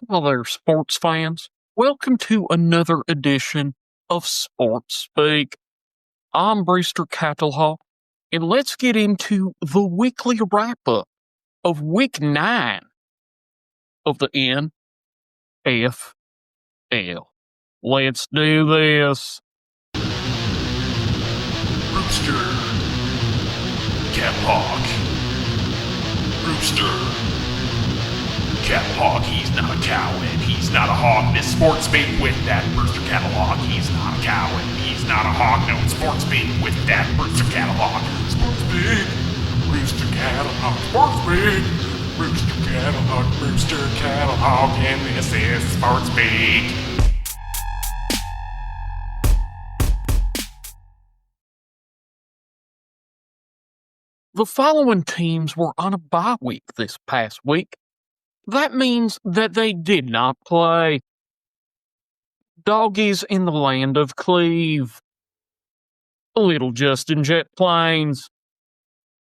Hello there, sports fans. Welcome to another edition of Sports Speak. I'm Brewster Cattlehawk, and let's get into the weekly wrap up of Week 9 of the NFL. Let's do this. Brewster Cattlehawk. Brewster Cattlehawk. He's not a coward. He's not a hawk. This sports speak with that Brewster Cattlehawk. He's not a coward. He's not a hawk. No, it's sports speak with that Brewster Cattlehawk. Sports speak. Brewster Cattlehawk. Sports speak. Brewster Cattlehawk. Brewster Cattlehawk. And this is Sports Speak. The following teams were on a bye week this past week. That means that they did not play. Doggies in the land of Cleve. Little Justin Jet Plains.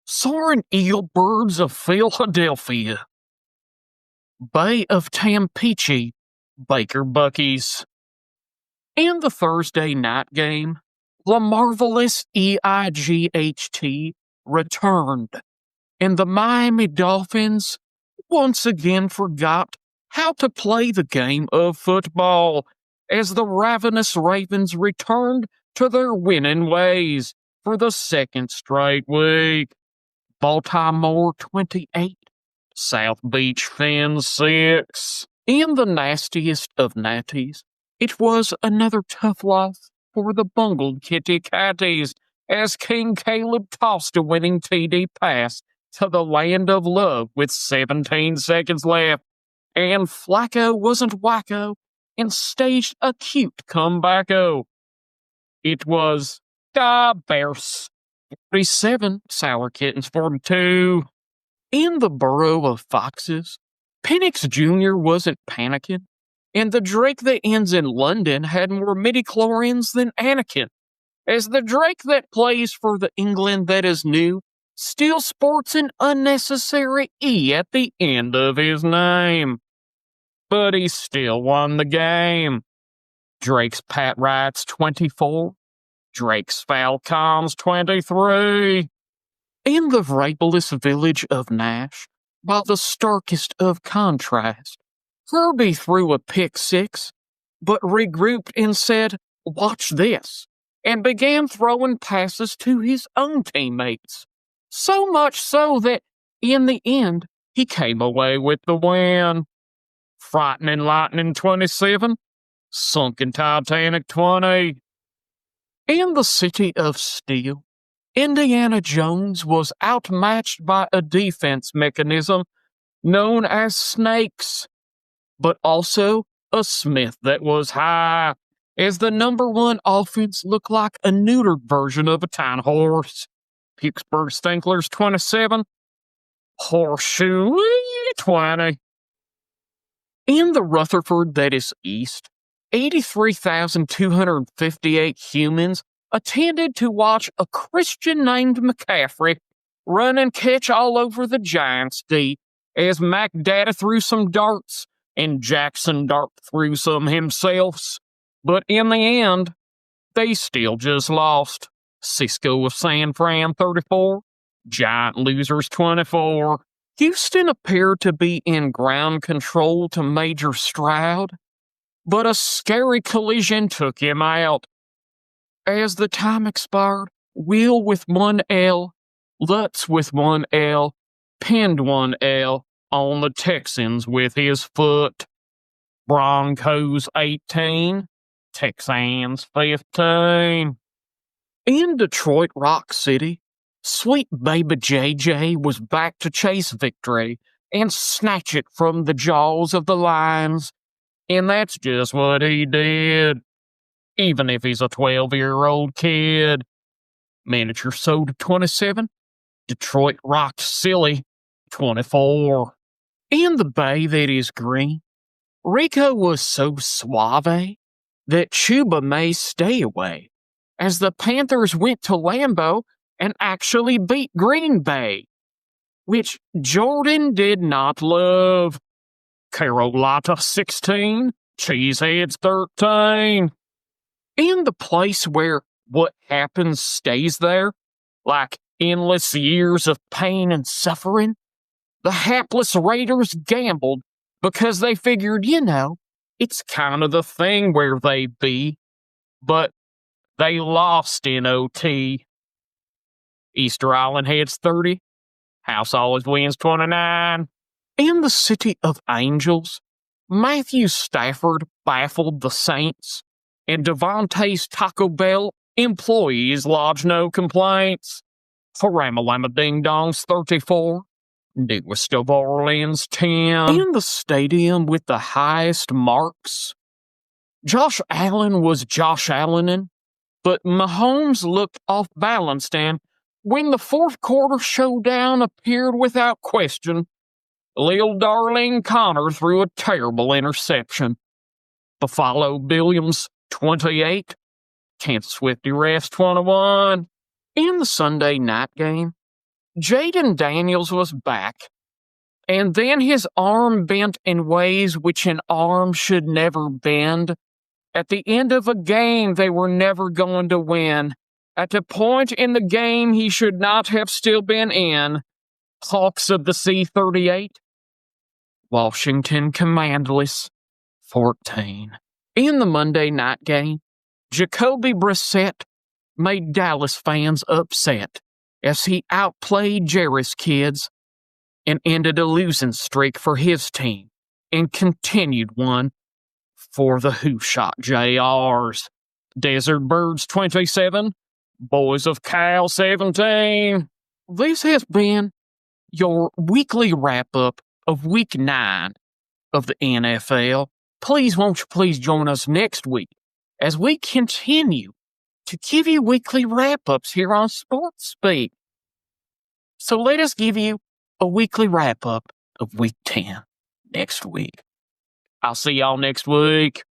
Soaring Eagle Birds of Philadelphia. Bay of Tampeche, Baker Buckies. In the Thursday night game, the marvelous EIGHT returned, and the Miami Dolphins once again forgot how to play the game of football as the ravenous Ravens returned to their winning ways for the second straight week. Baltimore 28, South Beach Fins 6. In the nastiest of natties, it was another tough loss for the bungled Kitty Catties as King Caleb tossed a winning TD pass to the land of love with 17 seconds left, and Flacco wasn't wacko and staged a cute comebacko. It was the Bears 47, Sour Kittens 42. In the burrow of foxes, Penix Jr. wasn't panicking, and the Drake that ends in London had more midichlorians than Anakin, as the Drake that plays for the England that is new still sports an unnecessary E at the end of his name. But he still won the game. Drake's Pat Wrights 24, Drake's Falcons 23. In the rabelous village of Nash, by the starkest of contrast, Herbie threw a pick six, but regrouped and said, "Watch this," and began throwing passes to his own teammates. So much so that, in the end, he came away with the win. Frightening Lightning 27, Sunken Titanic 20. In the city of Steel, Indiana Jones was outmatched by a defense mechanism known as snakes, but also a Smith that was high, as the number one offense looked like a neutered version of a tiny horse. Pittsburgh Stinklers 27, Horseshoe 20. In the Rutherford that is east, 83,258 humans attended to watch a Christian named McCaffrey run and catch all over the Giants D as Mac Data threw some darts and Jackson Dart threw some himself. But in the end, they still just lost. Cisco of San Fran 34, Giant Losers 24. Houston appeared to be in ground control to Major Stroud, but a scary collision took him out. As the time expired, Will with one L, Lutz with one L, pinned one L on the Texans with his foot. Broncos 18, Texans 15. In Detroit Rock City, sweet baby JJ was back to chase victory and snatch it from the jaws of the lions, and that's just what he did, even if he's a 12-year-old kid. Miniature Soda 27, Detroit Rock Silly 24. In the bay that is green, Rico was so suave that Chuba may stay away, as the Panthers went to Lambeau and actually beat Green Bay, which Jordan did not love. Carolina 16, Cheeseheads 13. In the place where what happens stays there, like endless years of pain and suffering, the hapless Raiders gambled because they figured, it's kind of the thing where they be, but they lost in OT. Easter Island heads 30. House always wins 29. In the City of Angels, Matthew Stafford baffled the Saints, and Devontae's Taco Bell employees lodged no complaints. Haramalama Ding Dongs 34. Newest of Orleans 10. In the stadium with the highest marks, Josh Allen was Josh Allenin, but Mahomes looked off balanced, and when the fourth quarter showdown appeared without question, Lil Darlene Connor threw a terrible interception. Buffalo Billiams 28, Kansas Swifty Refs 21. In the Sunday night game, Jaden Daniels was back, and then his arm bent in ways which an arm should never bend. At the end of a game they were never going to win. At a point in the game he should not have still been in. Hawks of the C-38. Washington Commandless 14. In the Monday night game, Jacoby Brissett made Dallas fans upset as he outplayed Jerry's kids and ended a losing streak for his team and continued one for the Who Shot JRs. Desert Birds 27, Boys of Cal 17. This has been your weekly wrap-up of Week 9 of the NFL. Won't you please join us next week as we continue to give you weekly wrap-ups here on Sports Speak. So let us give you a weekly wrap-up of Week 10 next week. I'll see y'all next week.